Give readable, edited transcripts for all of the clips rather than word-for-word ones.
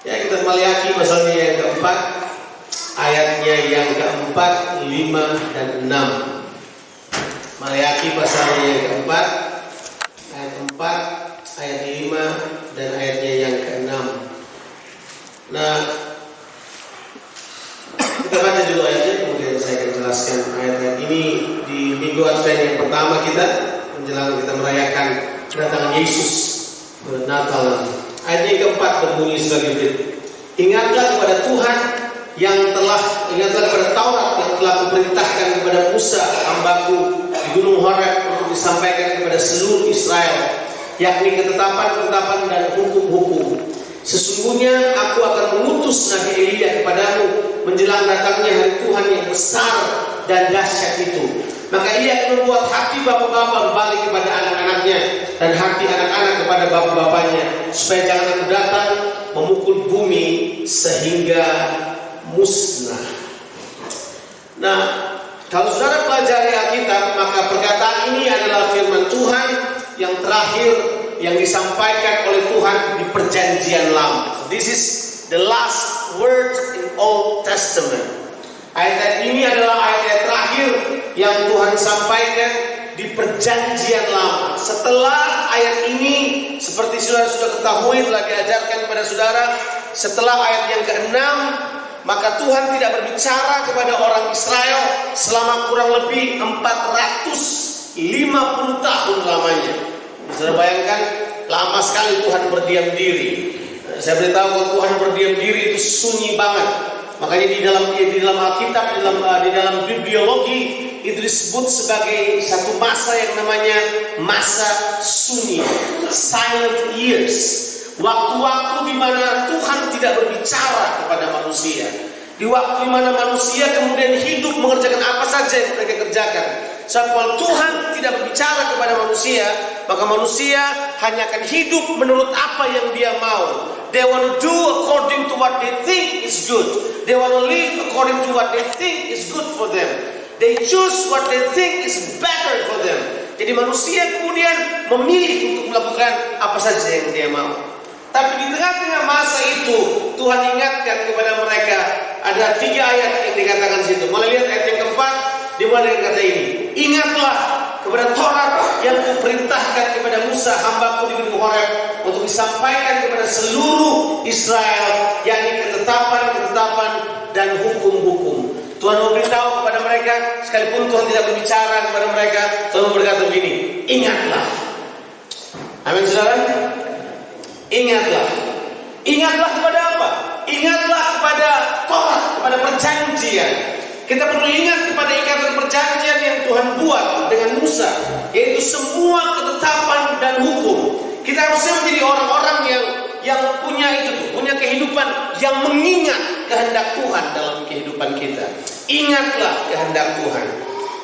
Ya, kita Maliaki pasalnya yang keempat, ayatnya yang keempat, 5 dan 6. Maliaki pasalnya yang keempat, ayat 4, ayat 5 dan ayatnya yang ke-6. Nah, kita baca dulu ayatnya, kemudian saya akan jelaskan ayat-ayat ini di minggu Advent yang pertama kita menjelang kita merayakan kedatangan Yesus pada Natal. Ayat yang keempat berbunyi sebagai berikut. Ingatlah kepada Tuhan ingatlah kepada Taurat yang telah kuperintahkan kepada Musa hambaku di Gunung Horeb untuk disampaikan kepada seluruh Israel, yakni ketetapan-ketetapan dan hukum-hukum. Sesungguhnya aku akan mengutus Nabi Elia kepadamu menjelang datangnya hari Tuhan yang besar dan dahsyat itu. Maka ia akan membuat hati bapak-bapak berbalik kepada anak-anaknya dan hati anak-anak kepada bapak-bapaknya, supaya jangan aku datang memukul bumi sehingga musnah. Nah, kalau saudara pelajari Alkitab, maka perkataan ini adalah firman Tuhan yang terakhir yang disampaikan oleh Tuhan di perjanjian lama. This is the last word in Old Testament. Ayat ini adalah ayat terakhir yang Tuhan sampaikan di perjanjian lama. Setelah ayat ini, seperti saudara sudah ketahui, telah diajarkan kepada saudara, setelah ayat yang ke-6, maka Tuhan tidak berbicara kepada orang Israel selama kurang lebih 450 tahun lamanya. Saudara bayangkan, lama sekali Tuhan berdiam diri. Saya beritahu kalau Tuhan berdiam diri itu sunyi banget. Makanya di dalam Alkitab, di dalam bibliologi itu disebut sebagai satu masa yang namanya masa sunyi, silent years. Waktu-waktu di mana Tuhan tidak berbicara kepada manusia. Di waktu di mana manusia kemudian hidup mengerjakan apa saja yang mereka kerjakan. Saat Tuhan tidak berbicara kepada manusia, maka manusia hanya akan hidup menurut apa yang dia mau. They want to do according to what they think is good. They want to live according to what they think is good for them. They choose what they think is better for them. Jadi manusia kemudian memilih untuk melakukan apa saja yang dia mau. Tapi di tengah-tengah masa itu, Tuhan ingatkan kepada mereka, ada 3 ayat yang dikatakan situ. Mulai lihat ayat yang keempat, dimulai dengan kata ini. Ingatlah kepada Taurat yang kuperintahkan kepada Musa hambaku di Gunung Horeb untuk disampaikan kepada seluruh Israel, yakni ketetapan-ketetapan dan hukum-hukum. Tuhan memberitahu kepada mereka, sekalipun Tuhan tidak berbicara kepada mereka, Tuhan berkata begini, ingatlah. Amin saudara? Ingatlah. Ingatlah kepada apa? Ingatlah kepada Taurat, kepada perjanjian. Kita perlu ingat kepada ikatan perjanjian yang Tuhan buat dengan Musa, yaitu semua ketetapan dan hukum. Kita harusnya menjadi orang-orang yang punya kehidupan yang mengingat kehendak Tuhan dalam kehidupan kita. Ingatlah kehendak Tuhan.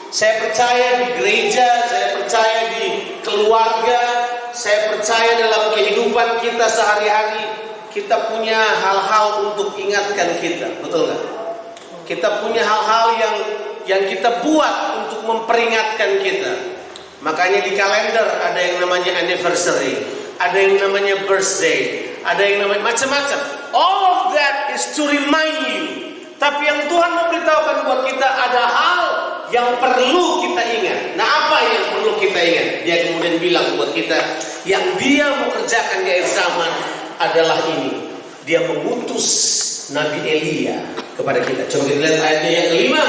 Saya percaya di gereja, saya percaya di keluarga, saya percaya dalam kehidupan kita sehari-hari, kita punya hal-hal untuk ingatkan kita, betul nggak? Kita punya hal-hal yang kita buat untuk memperingatkan kita. Makanya di kalender ada yang namanya anniversary, ada yang namanya birthday, ada yang namanya macam-macam. All of that is to remind you. Tapi yang Tuhan memberitahukan buat kita ada hal yang perlu kita ingat. Nah, apa yang perlu kita ingat? Dia kemudian bilang buat kita, yang dia mau kerjakan di akhir zaman adalah ini. Dia mengutus Nabi Elia kepada kita. Coba kita lihat ayatnya yang kelima.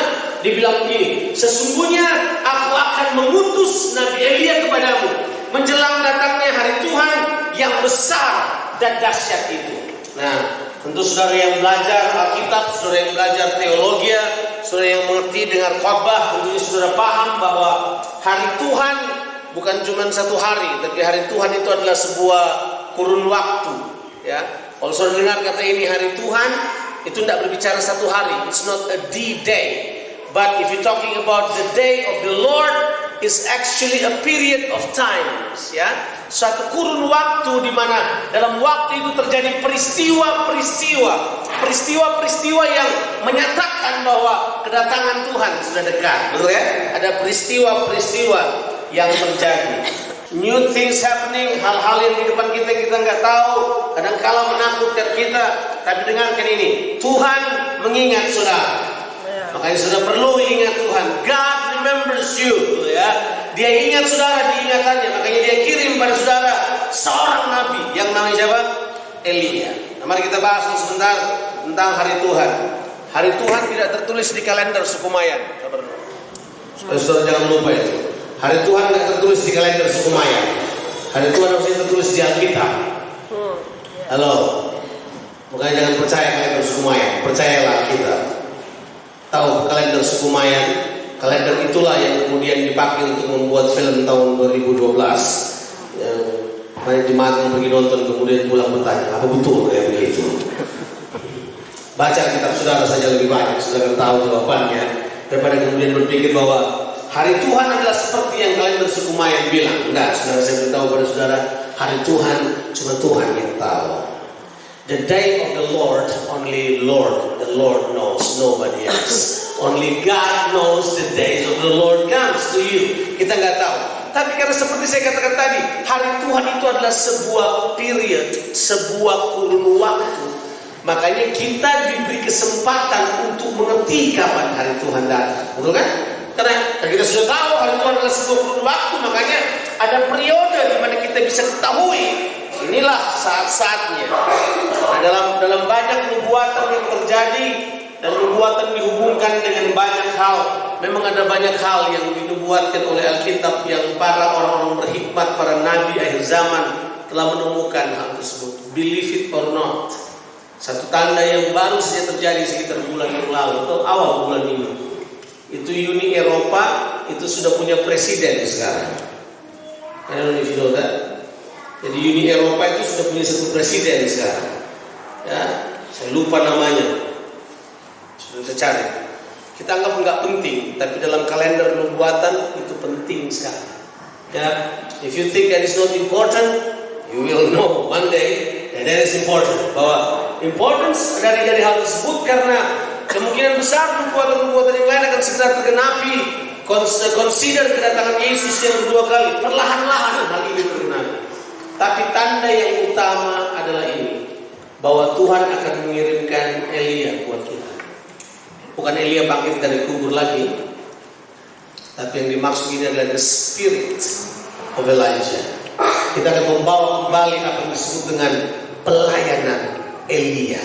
Dibilang begini, sesungguhnya aku akan mengutus Nabi Elia kepadamu menjelang datangnya hari Tuhan yang besar dan dahsyat itu. Nah, tentu saudara yang belajar Alkitab, saudara yang belajar teologi, saudara yang mengerti dengar khotbah, tentunya saudara paham bahwa hari Tuhan bukan cuma satu hari, tapi hari Tuhan itu adalah sebuah kurun waktu. Ya, kalau saudara dengar kata ini hari Tuhan, itu tidak berbicara satu hari. It's not a D-Day. But if you're talking about the day of the Lord, is actually a period of times, ya. Suatu kurun waktu di mana dalam waktu itu terjadi peristiwa yang menyatakan bahwa kedatangan Tuhan sudah dekat, betul ya? Ada peristiwa yang terjadi. New things happening, hal-hal yang di depan kita nggak tahu, kadang-kala menakutkan kita. Tapi dengarkan ini, Tuhan mengingat saudara. Makanya saudara perlu ingat Tuhan. God remembers you, ya. Dia ingat saudara di ingatannya. Makanya dia kirim pada saudara seorang nabi yang namanya siapa? Elia. Nah, mari kita bahas sebentar tentang hari Tuhan. Hari Tuhan tidak tertulis di kalender suku Mayan. Saudara jangan lupa itu. Hari Tuhan tidak tertulis di kalender suku Mayan. Hari Tuhan harusnya tertulis di Alkitab. Halo. Makanya jangan percaya kalender suku Mayan. Percayalah Alkitab. Tahu kalender suku Mayan? Kalender itulah yang kemudian dipakai untuk membuat film tahun 2012. Yang banyak jemaat yang pergi nonton kemudian pulang bertanya, apa betul kayak begitu? Baca kitab saudara saja lebih banyak, saudara tahu jawabannya daripada kemudian berpikir bahwa hari Tuhan adalah seperti yang kalender suku Mayan bilang. Enggak, saudara, saya beritahu pada saudara, hari Tuhan cuma Tuhan yang tahu. The day of the Lord, only the Lord knows, nobody else. Only God knows the days of the Lord comes to you. Kita nggak tahu. Tapi karena seperti saya katakan tadi, hari Tuhan itu adalah sebuah period, sebuah kurun waktu. Makanya kita diberi kesempatan untuk mengerti kapan hari Tuhan datang. Betul kan? Karena kita sudah tahu hari Tuhan adalah sebuah kurun waktu, makanya ada periode di mana kita bisa ketahui inilah saat-saatnya. Nah, dalam banyak nubuatan yang terjadi dan nubuatan dihubungkan dengan banyak hal. Memang ada banyak hal yang dinubuatkan oleh Alkitab yang para orang-orang berhikmat, para nabi akhir zaman telah menemukan hal tersebut. Believe it or not. Satu tanda yang baru saja terjadi sekitar bulan yang lalu atau awal bulan ini. Itu Uni Eropa itu sudah punya presiden sekarang. I don't know if you know that. Jadi Uni Eropa itu sudah punya satu presiden sekarang. Ya, saya lupa namanya. Sudah saya cari. Kita anggap nggak penting, tapi dalam kalender nubuatan itu penting sekali. Ya, if you think that is not important, you will know one day that is important. Bahwa importance dari hal tersebut karena kemungkinan besar nubuatan-nubuatan yang lain akan segera tergenapi. Consider kedatangan Yesus yang kedua kali, perlahan-lahan hal ini tergenapi. Tapi tanda yang utama adalah ini, bahwa Tuhan akan mengirimkan Elia buat kita. Bukan Elia bangkit dari kubur lagi, tapi yang dimaksud ini adalah the spirit of Elijah. Kita akan membawa kembali apa yang disebut dengan pelayanan Elia.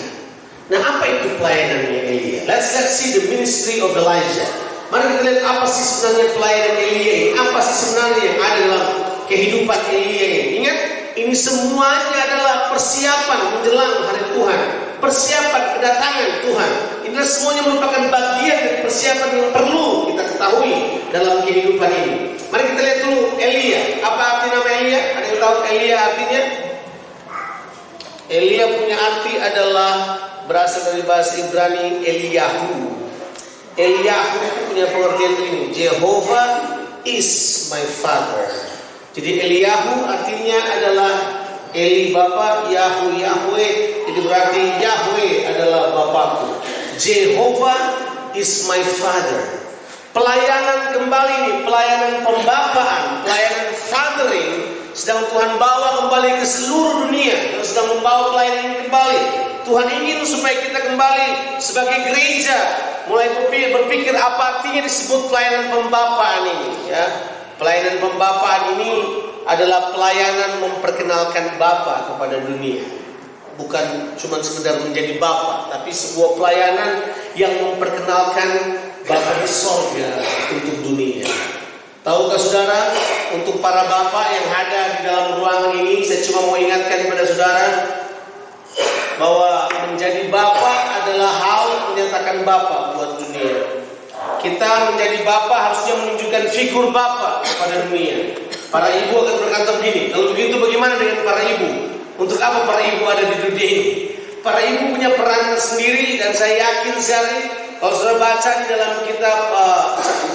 Nah, apa itu pelayanannya Elia? Let's see the ministry of Elijah. Mari kita lihat apa sih sebenarnya pelayanan Elia ini. Apa sih sebenarnya yang ada dalam kehidupan Elia ini. Ingat, ini semuanya adalah persiapan menjelang hari Tuhan, persiapan kedatangan Tuhan. Ini semuanya merupakan bagian dari persiapan yang perlu kita ketahui dalam kehidupan ini. Mari kita lihat dulu Elia. Apa arti nama Elia? Ada yang tahu Elia artinya? Elia punya arti adalah berasal dari bahasa Ibrani Eliyahu. Eliyahu punya pengertian ini, Jehovah is my father. Jadi Eliyahu artinya adalah Eli Bapa, Yahu Yahweh. Jadi berarti Yahweh adalah Bapakku. Jehovah is my father. Pelayanan kembali nih, pelayanan pembapaan, pelayanan fathering sedang Tuhan bawa kembali ke seluruh dunia. Dan sedang membawa pelayanan ini kembali. Tuhan ingin supaya kita kembali sebagai gereja mulai berpikir apa artinya disebut pelayanan pembapaan ini, ya. Pelayanan pembapaan ini adalah pelayanan memperkenalkan Bapa kepada dunia. Bukan cuma sekedar menjadi Bapa, tapi sebuah pelayanan yang memperkenalkan Bapa di sorga untuk dunia. Tahukah saudara, untuk para Bapa yang ada di dalam ruangan ini, saya cuma mau ingatkan kepada saudara bahwa menjadi Bapa adalah hal menyatakan Bapa buat dunia. Kita menjadi Bapa harusnya menunjukkan figur Bapa kepada dunia. Para ibu akan berkata begini, kalau begitu bagaimana dengan para ibu? Untuk apa para ibu ada di dunia ini? Para ibu punya peran sendiri dan saya yakin sekali kalau saudara baca di dalam kitab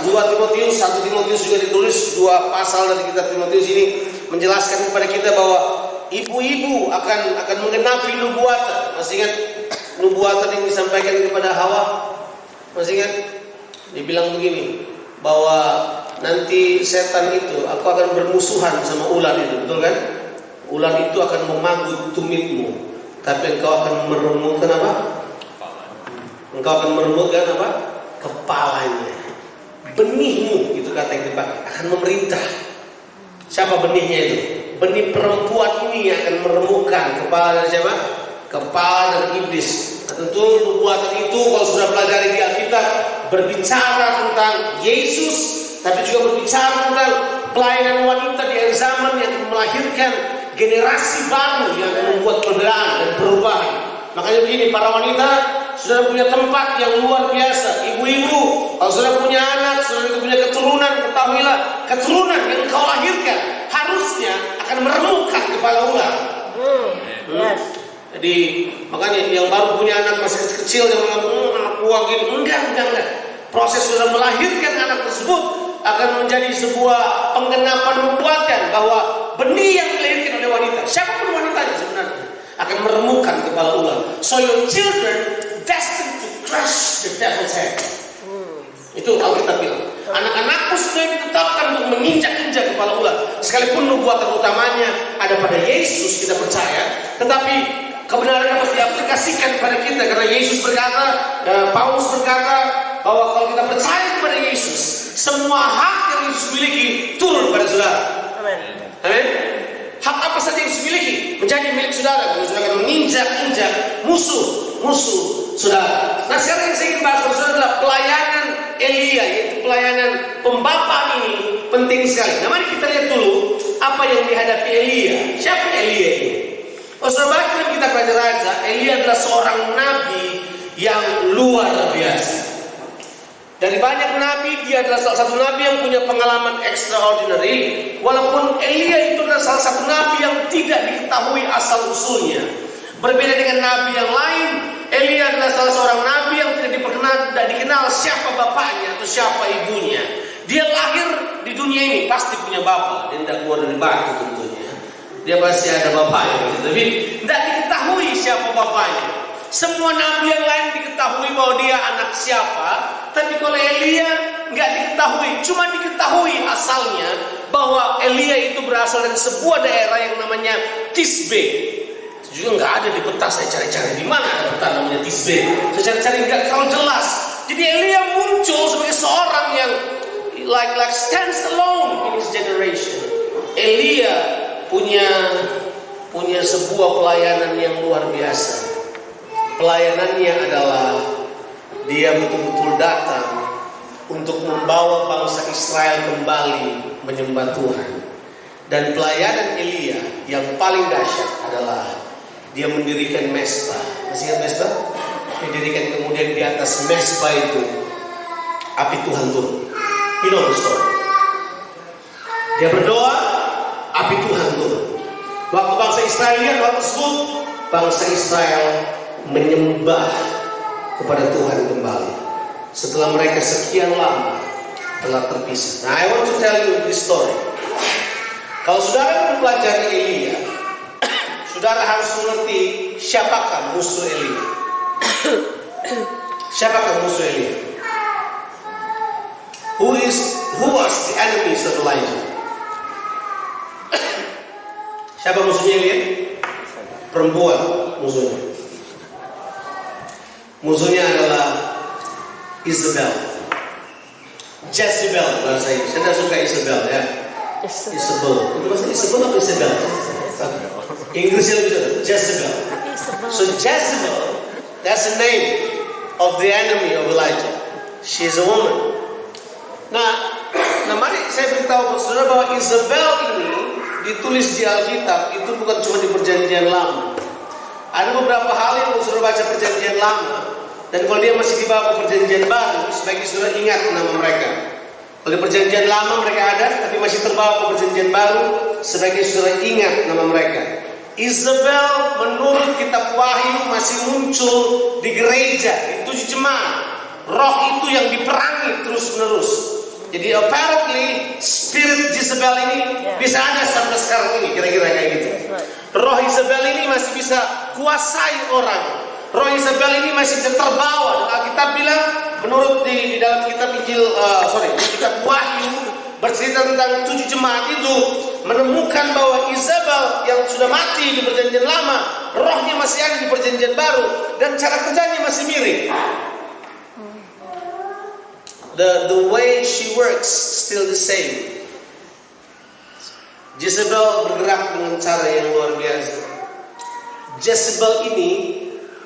2 Timotius, 1 Timotius juga ditulis 2 pasal dari kitab Timotius ini menjelaskan kepada kita bahwa ibu-ibu akan menggenapi nubuatan. Masih ingat nubuatan yang disampaikan kepada Hawa? Masih ingat? Dia bilang begini, bahwa nanti setan itu, aku akan bermusuhan sama ular itu, betul kan? Ular itu akan memagut tumitmu, tapi engkau akan meremukkan apa? Engkau akan meremukkan apa? Kepalanya. Benihmu, itu kata yang dipakai, akan memerintah. Siapa benihnya itu? Benih perempuan ini yang akan meremukkan kepala dari siapa? Kepala dari iblis. Nah, tentu nubuatan itu kalau sudah pelajari di Alkitab berbicara tentang Yesus, tapi juga berbicara tentang pelayanan wanita di akhir zaman yang melahirkan generasi baru yang akan membuat perbedaan dan perubahan. Makanya begini, para wanita sudah punya tempat yang luar biasa. Ibu-ibu, kalau sudah punya anak, sudah punya keturunan, ketahuilah keturunan yang kau lahirkan harusnya akan meremukkan kepala ular. Yes. Jadi makanya yang baru punya anak masih kecil jangan anak buah gini, enggak. Proses sudah melahirkan anak tersebut akan menjadi sebuah penggenapan nubuatan bahwa benih yang dilahirkan oleh wanita, siapapun wanitanya sebenarnya, akan meremukkan kepala ular. So your children destined to crush the devil's head. Itu Alkitab bilang. Anak-anakku sudah ditetapkan untuk menginjak-injak kepala ular. Sekalipun nubuatan utamanya ada pada Yesus, kita percaya, tetapi kebenaran dapat diaplikasikan kepada kita karena Yesus berkata, Paulus berkata bahwa kalau kita percaya kepada Yesus, semua hak yang Yesus miliki turun pada saudara. Amin. Hak apa saja yang Yesus miliki menjadi milik saudara. Kalau saudara akan menginjak-injak musuh saudara. Nah, sekarang yang saya ingin bahas saudara adalah pelayanan Elia, yaitu pelayanan pembapaan ini penting sekali. Nah, mari kita lihat dulu apa yang dihadapi Elia. Siapa Elia ini? Oh, saudara, dalam kitab Raja-Raja, Elia adalah seorang nabi yang luar biasa. Dari banyak nabi, dia adalah salah satu nabi yang punya pengalaman extraordinary. Walaupun Elia itu adalah salah satu nabi yang tidak diketahui asal-usulnya. Berbeda dengan nabi yang lain, Elia adalah salah seorang nabi yang tidak dikenal siapa bapaknya atau siapa ibunya. Dia lahir di dunia ini pasti punya bapak. Dia tidak keluar dari batu tentunya. Dia pasti ada bapaknya, tapi tidak diketahui siapa bapaknya. Semua nabi yang lain diketahui bahwa dia anak siapa, tapi kalau Elia nggak diketahui, cuma diketahui asalnya bahwa Elia itu berasal dari sebuah daerah yang namanya Tisbe. Juga nggak ada di peta, saya cari-cari di mana ada peta namanya Tisbe. Saya cari-cari nggak terlalu jelas. Jadi Elia muncul sebagai seorang yang like stands alone in his generation. Elia punya sebuah pelayanan yang luar biasa. Pelayanannya adalah dia betul-betul datang untuk membawa bangsa Israel kembali menyembah Tuhan. Dan pelayanan Elia yang paling dahsyat adalah dia mendirikan mezbah. Masih ingat mezbah? Didirikan kemudian di atas mezbah itu api Tuhan turun. You know the story. Dia berdoa, api Tuhan turun. Waktu bangsa Israel lihat hal tersebut, bangsa Israel menyembah kepada Tuhan kembali setelah mereka sekian lama telah terpisah. Nah, I want to tell you this story. Kalau saudara mempelajari Elia, saudara harus mengerti siapakah musuh Elia. Siapakah musuh Elia? Who was the enemies of Elijah? Siapa musuhnya Elia? Perempuan musuhnya. Musuhnya adalah Isabel, Jezebel bahasa Inggris. Saya tidak suka Isabel ya. Isabel. Itu bahasa Isabel atau Isabel? Inggrisnya lebih jelas. Jezebel. So Jezebel, that's the name of the enemy of Elijah. She is a woman. Nah mari saya beritahu saudara bahwa Isabel ini ditulis di Alkitab itu bukan cuma di Perjanjian Lama. Ada beberapa hal yang saudara baca Perjanjian Lama, dan kalau dia masih dibawa ke Perjanjian Baru, sebaiknya saudara ingat nama mereka. Kalau di Perjanjian Lama mereka ada, tapi masih terbawa ke Perjanjian Baru, sebaiknya saudara ingat nama mereka. Isabel menurut kitab Wahyu masih muncul di gereja, di 7 jemaat. Roh itu yang diperangi terus-menerus. Jadi apparently spirit Jezebel ini bisa ada sampai sekarang ini, kira-kira kayak gitu. Roh Isabel ini masih bisa kuasai orang. Roh Isabel ini masih bisa terbawa. Dan Alkitab bilang menurut di dalam kitab kitab Wahyu bercerita tentang 7 jemaat itu, menemukan bahwa Isabel yang sudah mati di perjanjian lama, rohnya masih ada di perjanjian baru, dan cara kerjanya masih mirip. The way she works still the same. Jezebel bergerak dengan cara yang luar biasa. Jezebel ini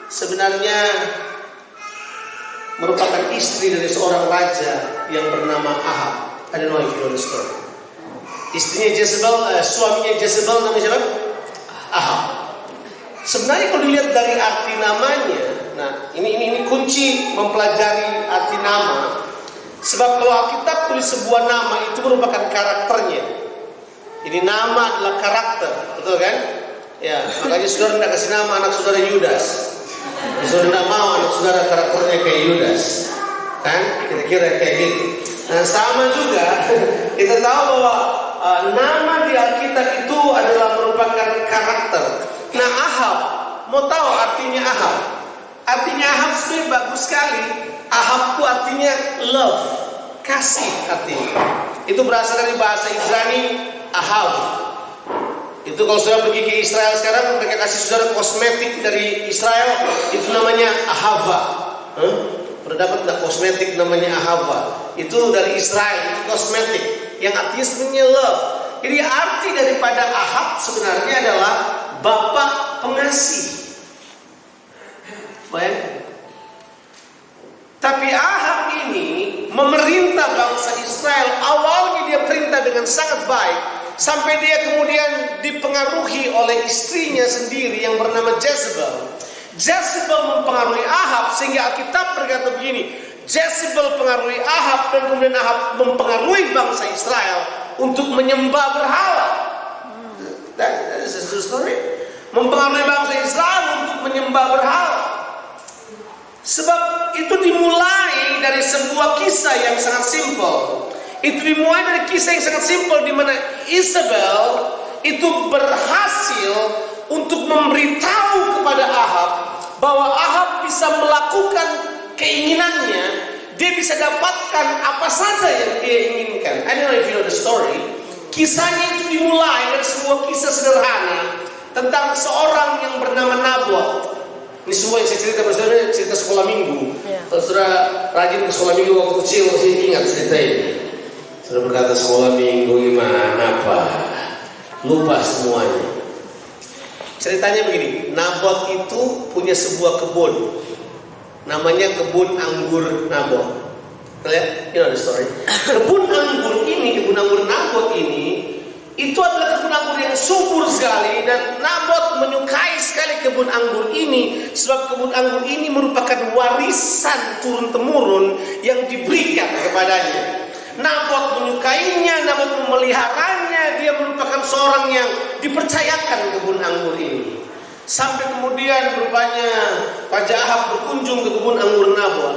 sebenarnya merupakan istri dari seorang raja yang bernama Ahab. I don't know if you know the story. Istrinya Jezebel, suaminya Jezebel namanya siapa? Ahab. Sebenarnya kalau dilihat dari arti namanya, nah ini kunci mempelajari arti nama. Sebab kalau Alkitab tulis sebuah nama itu merupakan karakternya. Jadi nama adalah karakter, betul kan? Ya, makanya saudara tidak kasih nama anak saudara Yudas. Saudara tidak mau anak saudara karakternya kayak Yudas, kan? Kira-kira kayak gitu. Nah, sama juga kita tahu bahwa nama di Alkitab itu adalah merupakan karakter. Nah, Ahab, mau tahu artinya Ahab? Artinya Ahab sebenarnya bagus sekali. Ahab itu artinya love, kasih artinya. Itu berasal dari bahasa Ibrani Ahab. Itu kalau saudara pergi ke Israel sekarang, mereka kasih saudara kosmetik dari Israel, itu namanya ahava. Pernah dapat nggak kosmetik namanya ahava? Itu dari Israel, itu kosmetik yang artinya sebenarnya love. Jadi arti daripada Ahab sebenarnya adalah bapak pengasih. Baik. Tapi Ahab ini memerintah bangsa Israel. Awalnya dia perintah dengan sangat baik, sampai dia kemudian dipengaruhi oleh istrinya sendiri yang bernama Jezebel. Jezebel mempengaruhi Ahab sehingga Alkitab berkata begini, Jezebel pengaruhi Ahab dan kemudian Ahab mempengaruhi bangsa Israel untuk menyembah berhala. That is a true story. Mempengaruhi bangsa Israel untuk menyembah berhala. Sebab itu dimulai dari sebuah kisah yang sangat simpel. Itu dimulai dari kisah yang sangat simpel di mana Isabel itu berhasil untuk memberitahu kepada Ahab bahwa Ahab bisa melakukan keinginannya, dia bisa dapatkan apa saja yang dia inginkan. I don't know if you know the story. Kisahnya itu dimulai dari sebuah kisah sederhana tentang seorang yang bernama Nabot. Ini semua yang saya cerita bersama cerita sekolah minggu. Kalau saudara rajin ke sekolah minggu waktu kecil, masih ingat cerita ini. Saudara berkata sekolah minggu gimana apa? Lupa semuanya. Ceritanya begini, Nabot itu punya sebuah kebun, namanya kebun anggur Nabot. Kalian, you know the story. Kebun anggur Nabot ini, itu adalah kebun anggur yang subur sekali, dan Nabot menyukai sekali kebun anggur ini, sebab kebun anggur ini merupakan warisan turun-temurun yang diberikan kepadanya. Nabot menyukainya, Nabot memeliharanya, dia merupakan seorang yang dipercayakan kebun anggur ini. Sampai kemudian rupanya Raja Ahab berkunjung ke kebun anggur Nabot,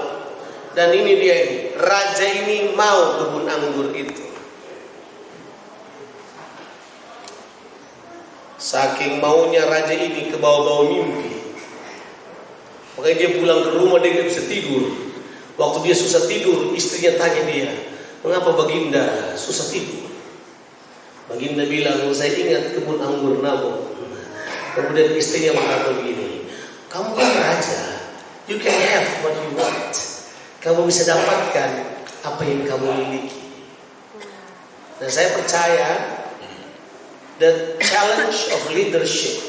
dan ini dia ini, raja ini mau kebun anggur itu. Saking maunya raja ini ke bawah-bawah mimpi, makanya dia pulang ke rumah dia nggak bisa tidur. Waktu dia susah tidur, istrinya tanya dia, mengapa Baginda susah tidur? Baginda bilang, saya ingat kebun anggur Nabot. Kemudian istrinya berkata begini, kamu kan raja, you can have what you want. Kamu bisa dapatkan apa yang kamu miliki. Dan saya percaya the challenge of leadership,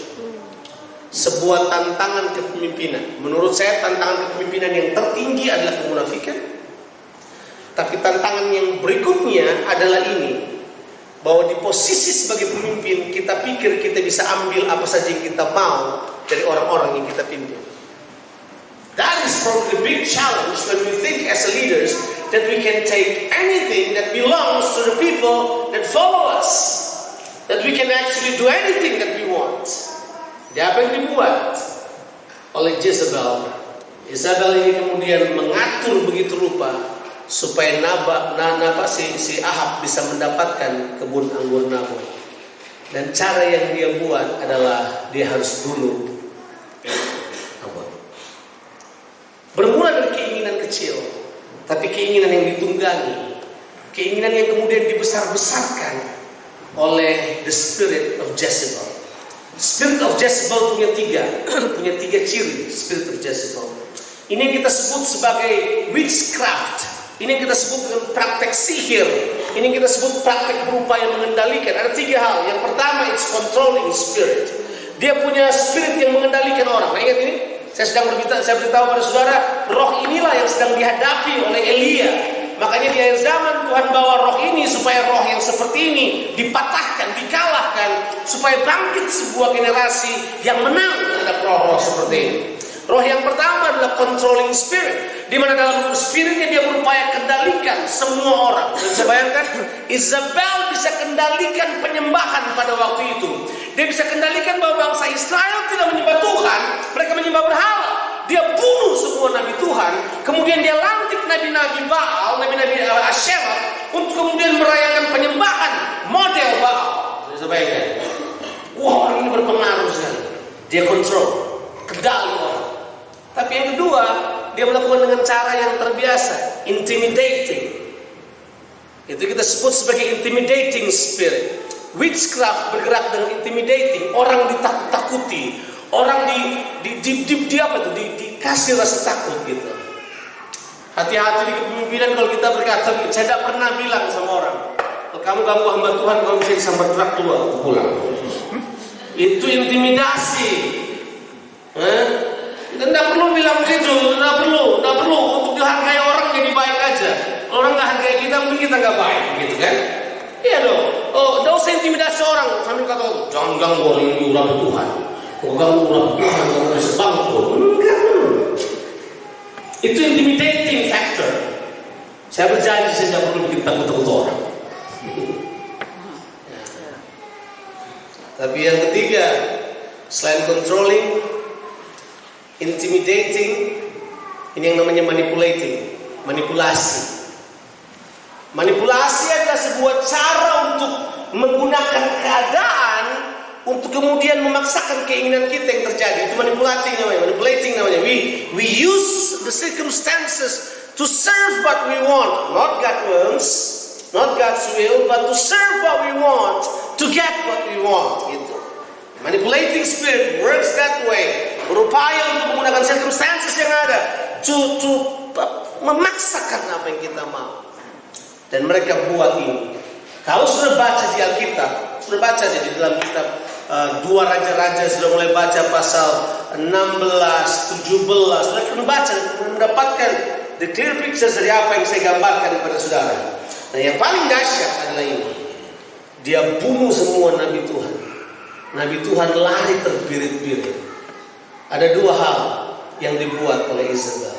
sebuah tantangan kepemimpinan. Menurut saya tantangan kepemimpinan yang tertinggi adalah kemunafikan. Tapi tantangan yang berikutnya adalah ini, bahwa di posisi sebagai pemimpin kita pikir kita bisa ambil apa saja yang kita mau dari orang-orang yang kita pimpin. That is probably the big challenge when we think as leaders that we can take anything that belongs to the people that follow us. That we can actually do anything that we want. Dia apa yang dibuat oleh Jezebel. Jezebel ini kemudian mengatur begitu rupa supaya si Ahab bisa mendapatkan kebun anggur Nabot. Dan cara yang dia buat adalah dia harus bunuh Nabot. Bermula dari keinginan kecil, tapi keinginan yang ditunggangi keinginan yang kemudian dibesar-besarkan oleh the spirit of Jezebel. Spirit of Jezebel punya tiga ciri. Spirit of Jezebel ini yang kita sebut sebagai witchcraft. Ini yang kita sebut dengan praktek sihir. Ini yang kita sebut praktek berupaya mengendalikan. Ada 3 hal. Yang pertama, it's controlling spirit. Dia punya spirit yang mengendalikan orang. Nah, ingat ini? Saya beritahu pada saudara, roh inilah yang sedang dihadapi oleh Elia. Makanya di akhir zaman Tuhan bawa roh ini supaya roh yang seperti ini dipatahkan, dikalahkan, supaya bangkit sebuah generasi yang menang terhadap roh-roh seperti ini. Roh yang pertama adalah controlling spirit, di mana dalam spiritnya dia berupaya kendalikan semua orang. Dan saya bayangkan, Isabel bisa kendalikan penyembahan pada waktu itu. Dia bisa kendalikan bahwa bangsa Israel tidak menyembah Tuhan, mereka menyembah berhala. Dia bunuh semua nabi Tuhan, kemudian dia lantik nabi-nabi Baal, nabi-nabi Asyera, untuk kemudian merayakan penyembahan model Baal. Saya bayangkan, wah, orang ini berpengaruh sekali. Dia kontrol, kendali orang. Tapi yang kedua, dia melakukan dengan cara yang terbiasa, intimidating. Itu kita sebut sebagai intimidating spirit. Witchcraft bergerak dengan intimidating. Orang ditakut-takuti, orang dikasih rasa takut gitu. Hati-hati di kepemimpinan kalau kita berkata, saya tidak pernah bilang sama orang, kalau kamu ganggu hamba Tuhan, kamu bisa disambar truk tua untuk pulang. Itu intimidasi. Kita tidak perlu bilang begitu, tidak perlu untuk dihargai orang jadi baik aja. Orang nggak hargai kita, mungkin kita nggak baik, gitu kan? Iya dong. Oh, tidak usah intimidasi orang sambil kata, jangan ganggu orang yang diurang Tuhan. Kau ganggu orang Tuhan, kamu bisa bangkrut. Enggak. Itu intimidating factor. Saya berjanji saya tidak perlu bikin takut-takut orang. Tapi yang ketiga, selain controlling, intimidating, ini yang namanya manipulating, manipulasi. Manipulasi adalah sebuah cara untuk menggunakan keadaan untuk kemudian memaksakan keinginan kita yang terjadi. Itu manipulating namanya. We use the circumstances to serve what we want, not God wants, not God's will, but to serve what we want, to get what we want. Gitu. Manipulating spirit works that way. Berupaya untuk menggunakan circumstances yang ada to memaksakan apa yang kita mau. Dan mereka buat ini. Kalau sudah baca di Alkitab, sudah baca di dalam kitab 2 Raja-Raja, sudah mulai baca pasal 16, 17, sudah akan baca, mendapatkan the clear picture dari apa yang saya gambarkan kepada saudara. Nah, yang paling dahsyat adalah ini. Dia bunuh semua nabi Tuhan. Nabi Tuhan lari terbirit-birit. Ada 2 hal yang dibuat oleh Isabel.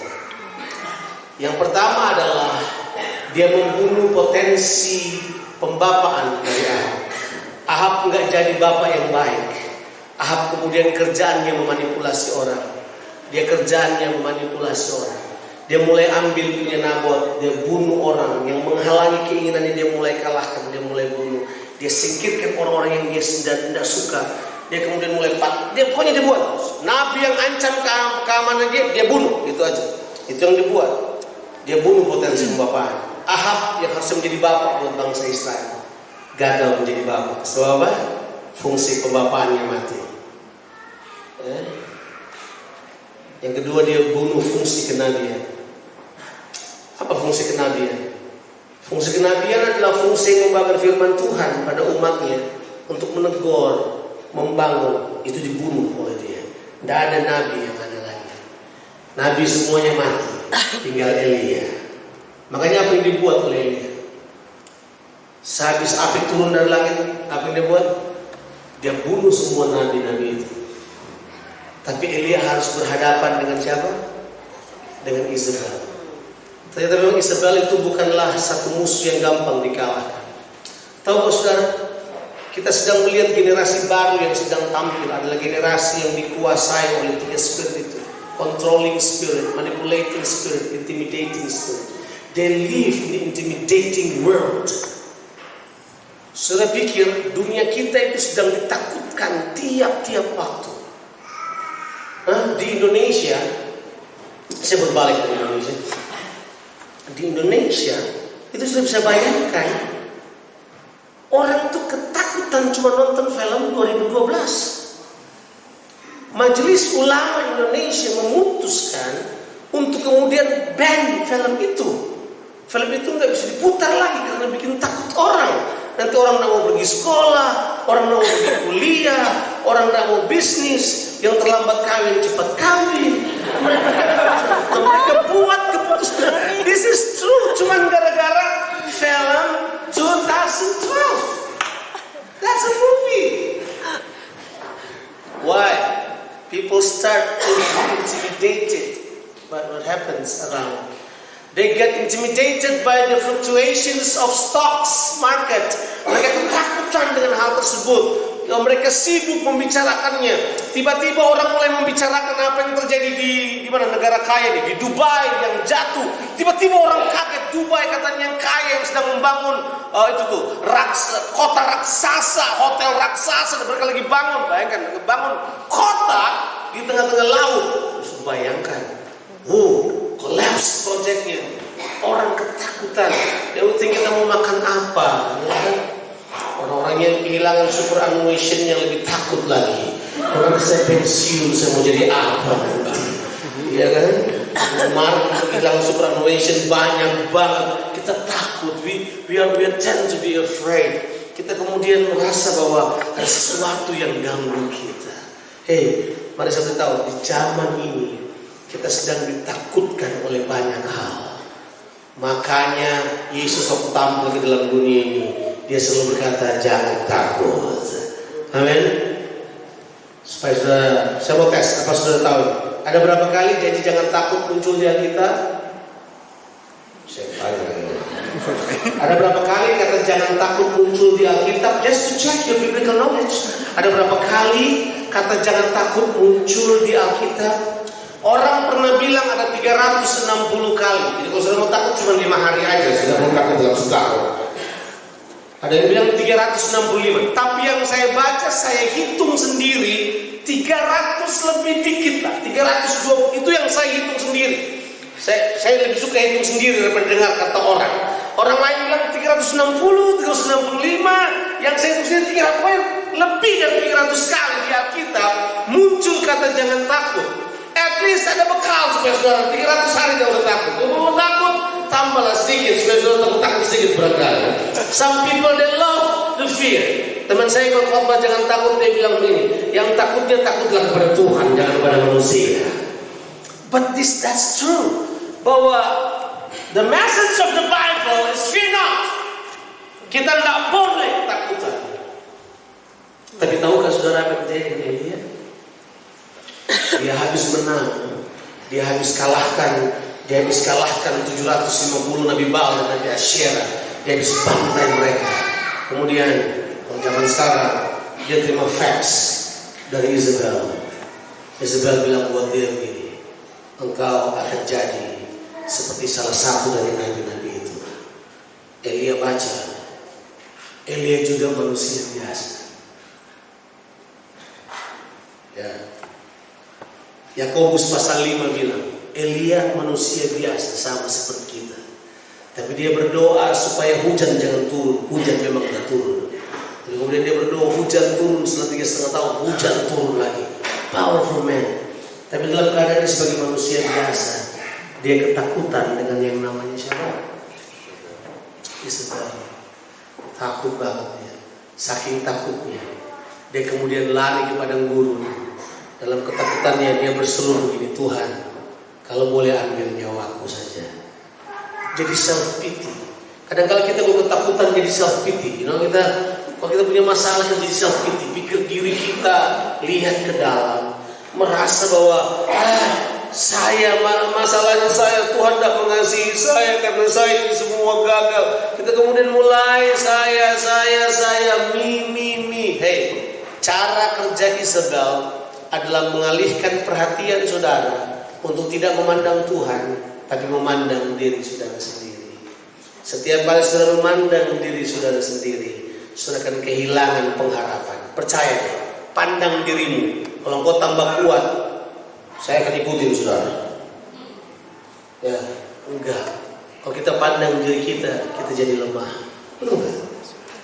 Yang pertama adalah dia membunuh potensi pembapaan dari Ahab. Ahab enggak jadi bapak yang baik. Ahab kemudian kerjaannya memanipulasi orang. Dia kerjaannya memanipulasi orang. Dia mulai ambil punya Nabot, dia bunuh orang yang menghalangi keinginannya, dia mulai kalahkan, dia mulai bunuh. Dia singkirkan orang-orang yang dia tidak suka. Dia kemudian mulai pokoknya dia buat. Nabi yang ancam keamanan dia bunuh, itu aja. Itu yang dibuat. Dia bunuh potensi pembapaan. Ahab yang harus menjadi bapak buat bangsa Israel gagal menjadi bapak. Sebab apa? Fungsi pembapaannya mati. Yang kedua, dia bunuh fungsi kenabian. Apa fungsi kenabian? Fungsi kenabian adalah fungsi membawakan firman Tuhan pada umatnya untuk menegur, membangun. Itu dibunuh oleh dia. Tidak ada nabi yang ada lagi. Nabi semuanya mati, tinggal Elia. Makanya apa yang dibuat oleh Elia? Sehabis api turun dari langit, apa yang dia buat? Dia bunuh semua nabi-nabi itu. Tapi Elia harus berhadapan dengan siapa? Dengan Isabel. Ternyata memang Isabel itu bukanlah satu musuh yang gampang dikalahkan. Tahu saudara, kita sedang melihat generasi baru yang sedang tampil adalah generasi yang dikuasai oleh 3 spirit itu. Controlling spirit, manipulating spirit, intimidating spirit. They live in the intimidating world. Saudara pikir dunia kita itu sedang ditakutkan tiap-tiap waktu. Di Indonesia, saya berbalik dari Indonesia. Di Indonesia, Itu sudah bisa bayangkan. Orang tuh ketakutan cuma nonton film 2012. Majelis Ulama Indonesia memutuskan untuk kemudian ban film itu. Film itu nggak bisa diputar lagi karena bikin takut orang. Nanti orang nggak mau pergi sekolah, orang nggak mau pergi kuliah, orang nggak mau bisnis, yang terlambat kawin cepat kawin. Mereka buat keputusan. This is true, cuman gara-gara film 2012. That's a movie. Why? People start to be intimidated by what happens around. They get intimidated by the fluctuations of stocks market. Mereka ketakutan dengan hal tersebut. Mereka sibuk membicarakannya. Tiba-tiba orang mulai membicarakan apa yang terjadi di mana negara kaya nih, di Dubai yang jatuh. Tiba-tiba orang kaget, Dubai katanya yang kaya yang sedang membangun kota raksasa, hotel raksasa, dan mereka lagi bangun. Bayangkan, bangun kota di tengah-tengah laut. Terus bayangkan, collapse projectnya. Orang ketakutan. Dia think kita mau makan apa? Ya kan? Orang-orang yang kehilangan superannuation yang lebih takut lagi. Orang saya pensiun, saya mau jadi apa nanti? Ya kan? Kemarin kehilangan superannuation banyak banget. Kita takut. We tend to be afraid. Kita kemudian merasa bahwa ada sesuatu yang ganggu kita. Hey, mari saya tahu di zaman ini kita sedang ditakutkan oleh banyak hal. Makanya Yesus waktu tampil ke dalam dunia ini, dia selalu berkata jangan takut. Amin. Supaya saya mau tes, apa sudah tahu? Ada berapa kali janji jangan takut muncul di Alkitab? Saya tanya. Ada berapa kali kata jangan takut muncul di Alkitab? Just to check your biblical knowledge. Ada berapa kali kata jangan takut muncul di Alkitab? Orang pernah bilang ada 360 kali. Jadi kalau sudah mau takut cuma 5 hari aja, sudah mau takut dalam setahun. Ada yang bilang 365. Tapi yang saya baca, saya hitung sendiri 300 lebih dikit lah. 320 itu yang saya hitung sendiri. Saya lebih suka hitung sendiri daripada dengar kata orang. Orang lain bilang 360, 365. Yang saya hitung sendiri 300, lebih dari 300 kali di Alkitab muncul kata jangan takut. At least ada bekal supaya saudara 300 hari dah udah takut. Kalau mau takut tambahlah sedikit supaya saudara takut sedikit berkali. Some people they love the fear. Teman saya kalau khotbah jangan takut, dia bilang begini, yang takutnya takutlah kepada Tuhan, jangan kepada manusia. But that's true. Bahwa the message of the Bible is fear not. Kita tidak boleh takutan. Tapi tahukah saudara apa yang terjadi dengan Elia? Dia habis menang, dia habis kalahkan 750 Nabi Baal dan Nabi Asyera. Dia habis bantai mereka. Kemudian kalau zaman sekarang dia terima fax dari Isabel. Isabel bilang buat dia begini, engkau akan jadi seperti salah satu dari nabi-nabi itu. Elia baca, Elia juga manusia biasa. Ya. Yakobus pasal 5 bilang, Elia manusia biasa sama seperti kita. Tapi dia berdoa supaya hujan jangan turun. Hujan memang tidak turun. Kemudian dia berdoa hujan turun setelah 3,5 tahun, hujan turun lagi. Powerful man. Tapi dalam keadaan sebagai manusia biasa, dia ketakutan dengan yang namanya siapa? Isabel. Takut banget dia. Saking takutnya, dia kemudian lari ke padang gurun. Dalam ketakutannya dia berseru begini, Tuhan, kalau boleh ambil nyawaku saja. Jadi self pity. Kadang-kadang kita kalau ketakutan jadi self pity. Kalau kita punya masalah jadi self pity. Pikir diri kita, lihat ke dalam, merasa bahwa masalahnya saya, Tuhan tidak mengasihi saya karena saya ini semua gagal. Kita kemudian mulai saya, me. Hey, cara kerja Isabel adalah mengalihkan perhatian saudara untuk tidak memandang Tuhan, tapi memandang diri saudara sendiri. Setiap kali saudara memandang diri saudara sendiri, saudara akan kehilangan pengharapan. Percaya, pandang dirimu. Kalau engkau tambah kuat, saya akan ikutin saudara. Ya, enggak. Kalau kita pandang diri kita jadi lemah. Betul nggak?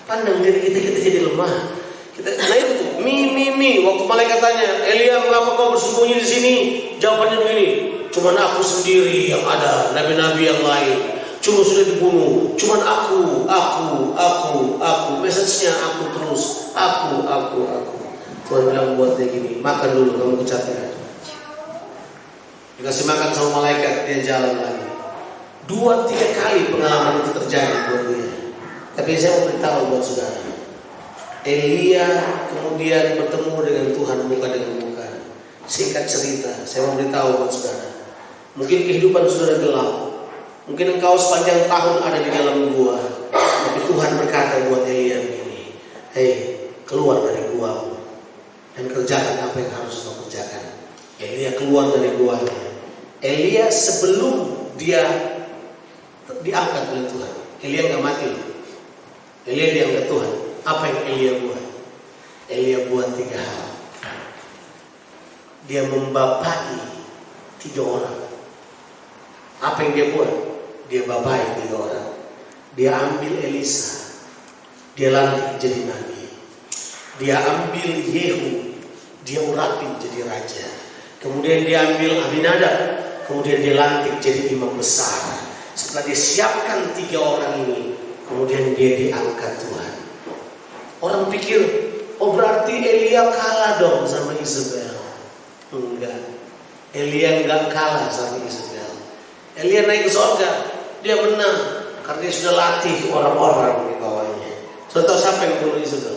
Pandang diri kita jadi lemah. Nah itu tuh, mi. Waktu malaikat tanya, Elia mengapa kau bersembunyi di sini? Jawabannya begini, cuman aku sendiri yang ada, nabi-nabi yang lain cuma sudah dibunuh. Cuman aku. Message-nya aku terus, aku. Tuhan bilang buat dia gini, makan dulu, kamu kecapean. Dikasih makan sama malaikat, dia jalan lagi. 2-3 kali pengalaman itu terjadi buat dia. Tapi saya mau beritahu buat saudara, Elia kemudian bertemu dengan Tuhan muka dengan muka. Singkat cerita, saya mau beritahu buat saudara, mungkin kehidupan saudara gelap, mungkin engkau sepanjang tahun ada di dalam gua, tapi Tuhan berkata buat Elia begini, hei, keluar dari gua dan kerjakan apa yang harus kau kerjakan. Elia keluar dari guanya. Elia sebelum dia diangkat oleh Tuhan, Elia nggak mati loh. Elia diangkat Tuhan. Apa yang Elia buat? Elia buat 3 hal. Dia membapai 3 orang. Apa yang dia buat? Dia bapai 3 orang. Dia ambil Elisa, dia lantik jadi nabi. Dia ambil Yehu, dia urapin jadi raja. Kemudian dia ambil Abinadab, kemudian dia lantik jadi imam besar. Setelah dia siapkan 3 orang ini, kemudian dia diangkat Tuhan. Orang pikir, oh berarti Elia kalah dong sama Isabel. Enggak, Elia enggak kalah sama Isabel. Elia naik ke surga, dia menang karena dia sudah latih orang-orang di bawahnya. Sudah tahu siapa yang bunuh Isabel?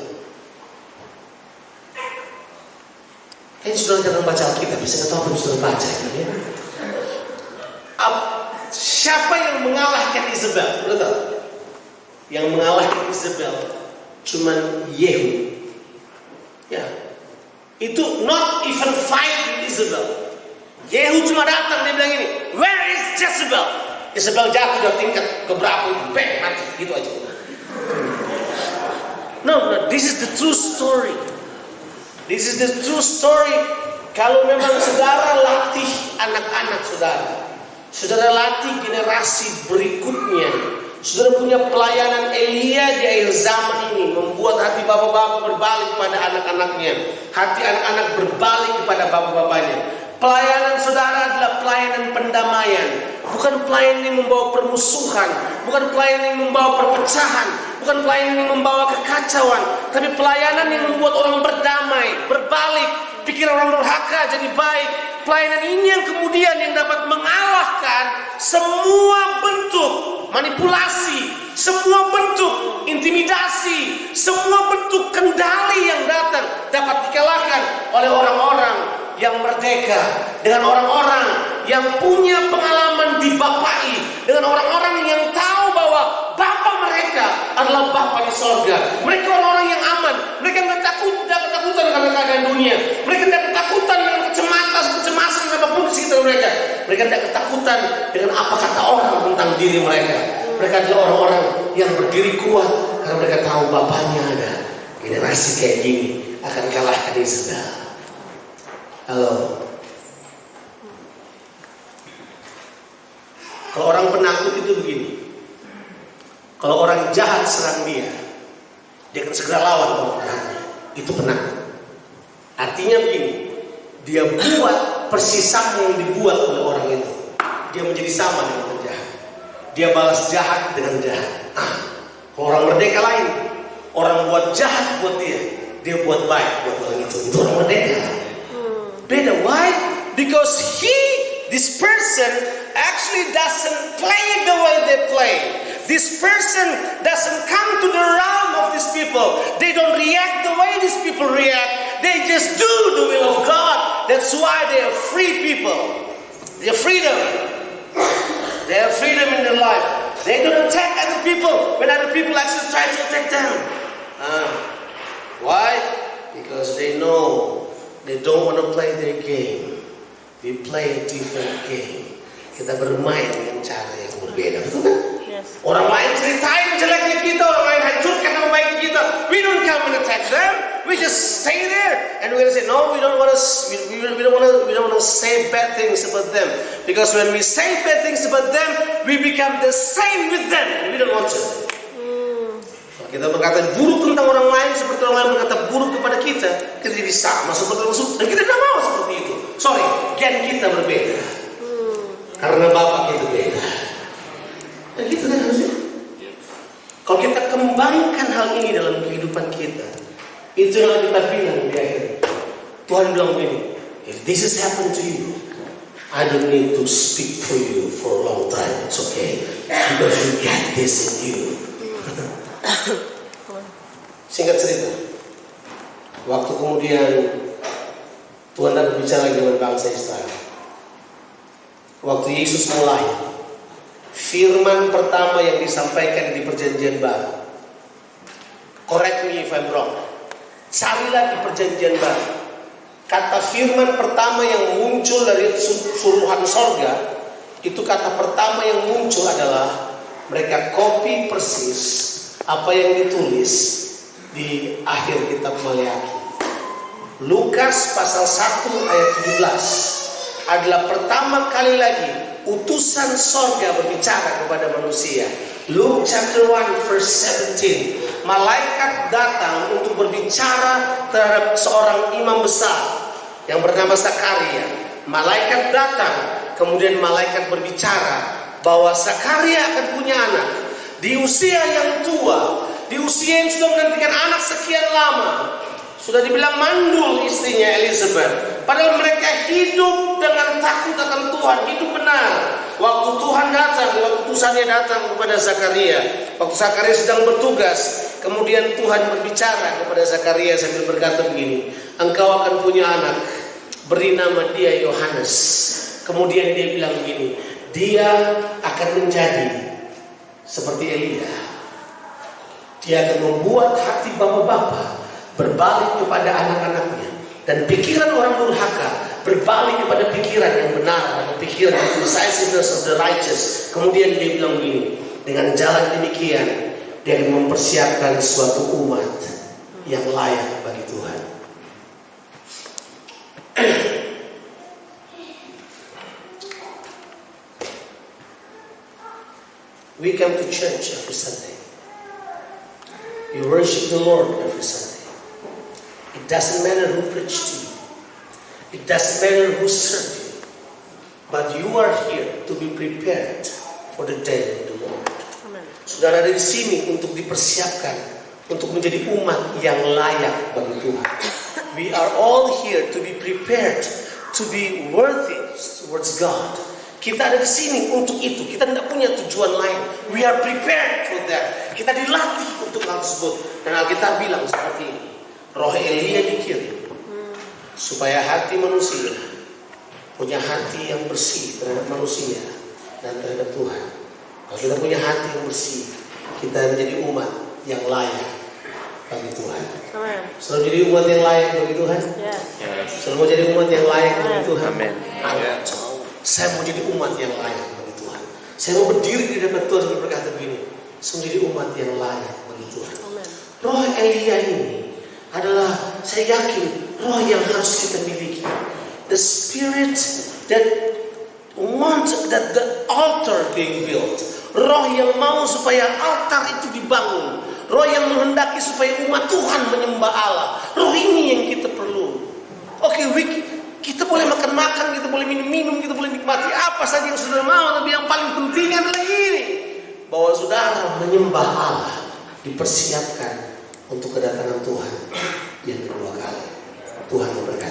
Kayaknya sudah jangan baca Alkitab, bisa nggak tahu apa yang sudah baca ya? Siapa yang mengalahkan Isabel? Sudah tahu? Yang mengalahkan Isabel cuman Yehu. Ya. Itu not even fight with Isabel. Yehu cuma datang, dia bilang ini, where is Jezebel? Jezebel jatuh dari tingkat keberapa itu, bang, mati, gitu aja. No, this is the true story. This is the true story. Kalau memang saudara latih anak-anak saudara latih generasi berikutnya. Saudara punya pelayanan Elia di akhir zaman ini, membuat hati bapak-bapak berbalik kepada anak-anaknya, hati anak-anak berbalik kepada bapak-bapaknya. Pelayanan saudara adalah pelayanan pendamaian, bukan pelayanan yang membawa permusuhan, bukan pelayanan yang membawa perpecahan, bukan pelayanan yang membawa kekacauan, tapi pelayanan yang membuat orang berdamai, berbalik, pikiran orang durhaka jadi baik. Pelayanan ini yang kemudian yang dapat mengalahkan semua bentuk manipulasi, semua bentuk intimidasi, semua bentuk kendali yang datang dapat dikalahkan oleh orang-orang yang merdeka, dengan orang-orang yang punya pengalaman dibapai, dengan orang-orang yang tahu bahwa Bapa mereka adalah Bapa di sorga. Mereka orang-orang yang aman. Mereka tidak ketakutan karena keadaan dunia. Mereka tidak ketakutan dengan kecemasan apapun di sekitar mereka. Mereka tidak ketakutan dengan apa kata orang tentang diri mereka. Mereka adalah orang-orang yang berdiri kuat karena mereka tahu Bapaknya ada. Generasi kayak gini akan kalahkan Isabel. Halo. Kalau orang penakut itu begini. Kalau orang jahat serang dia akan segera lawan orang jahatnya. Itu penakut. Artinya begini, dia buat persis sama yang dibuat oleh orang itu. Dia menjadi sama dengan penjahat. Dia balas jahat dengan jahat. Kalau orang merdeka lain, orang buat jahat buat dia buat baik buat orang itu. Itu orang merdeka. Beda. Why? Because this person actually doesn't play the way they play. This person doesn't come to the realm of these people. They don't react the way these people react. They just do the will of God. That's why they are free people. They have freedom. They have freedom in their life. They don't attack other people when other people actually try to attack them. Why? Because they know they don't want to play their game. They play a different game. Kita bermain dengan cara yang berbeda. Betul kan? Yes. Orang lain ceritain jeleknya kita, orang lain hancurkan nama baik kita. We don't come and attack them. we just stay there, and we're gonna say, no, we don't want to say bad things about them, because when we say bad things about them, we become the same with them, and we don't want to. Kita berkata buruk tentang orang lain seperti orang lain berkata buruk kepada kita, kita jadi sama seperti musuh, dan kita tidak mau seperti itu. Sorry, gen kita berbeda, karena Bapa kita beda, dan kita kan harusnya. Kalau kita kembangkan hal ini dalam kehidupan kita, itu yang kita bilang di akhir. Tuhan bilang begini, if this has happened to you, I don't need to speak for you for a long time. It's okay, because you get this in you. Singkat cerita, waktu kemudian Tuhan dan berbicara dengan bangsa Israel. Waktu Yesus mulai, firman pertama yang disampaikan di perjanjian baru. Correct me if I'm wrong. Carilah di perjanjian baru. Kata firman pertama yang muncul dari suruhan sorga, itu kata pertama yang muncul adalah mereka copy persis apa yang ditulis di akhir kitab Maleakhi. Lukas pasal 1 ayat 17 adalah pertama kali lagi utusan sorga berbicara kepada manusia. Luke chapter 1 verse 17, malaikat datang untuk berbicara terhadap seorang imam besar yang bernama Zakaria. Malaikat datang, kemudian malaikat berbicara bahwa Zakaria akan punya anak di usia yang tua, di usia yang sudah menantikan anak sekian lama. Sudah dibilang mandul istrinya Elizabeth. Padahal mereka hidup dengan takut akan Tuhan, hidup benar. Waktu Tuhan datang, waktu utusannya datang kepada Zakaria, waktu Zakaria sedang bertugas, kemudian Tuhan berbicara kepada Zakaria sambil berkata begini, engkau akan punya anak, beri nama dia Yohanes. Kemudian dia bilang begini, dia akan menjadi seperti Elia. Dia akan membuat hati bapak-bapak berbalik kepada anak-anaknya, dan pikiran orang durhaka berbalik kepada pikiran yang benar, atau pikiran decisiveness of the righteous. Kemudian dia bilang begini, dengan jalan demikian dia akan mempersiapkan suatu umat yang layak bagi Tuhan. We come to church every Sunday. You worship the Lord every Sunday. It doesn't matter who preached to you. It doesn't matter who served you. But you are here to be prepared for the day of the Lord. Amen. Saudara ada di sini untuk dipersiapkan untuk menjadi umat yang layak bagi Tuhan. We are all here to be prepared to be worthy towards God. Kita ada di sini untuk itu. Kita tidak punya tujuan lain. We are prepared for that. Kita dilatih untuk hal tersebut. Dan Alkitab bilang seperti ini, Roh Elia dikirim supaya hati manusia punya hati yang bersih terhadap manusia dan terhadap Tuhan. Kalau kita punya hati yang bersih, kita menjadi umat yang layak bagi Tuhan. Amen. Selalu jadi umat yang layak bagi Tuhan. Yes. Selalu jadi umat yang layak bagi Tuhan. Amen. Saya mau jadi umat yang layak bagi Tuhan. Saya mau berdiri di depan Tuhan dan berkata begini, saya mau jadi umat yang layak bagi Tuhan. Amen. Roh Elia ini adalah, saya yakin, roh yang harus kita miliki. The spirit that wants that the altar being built. Roh yang mau supaya altar itu dibangun. Roh yang menghendaki supaya umat Tuhan menyembah Allah. Roh ini yang kita perlu. Oke, kita boleh makan-makan, kita boleh minum-minum, kita boleh nikmati apa saja yang saudara mau. Tapi yang paling penting adalah ini, bahwa saudara menyembah Allah, dipersiapkan untuk kedatangan Tuhan yang kedua kali. Tuhan memberkati.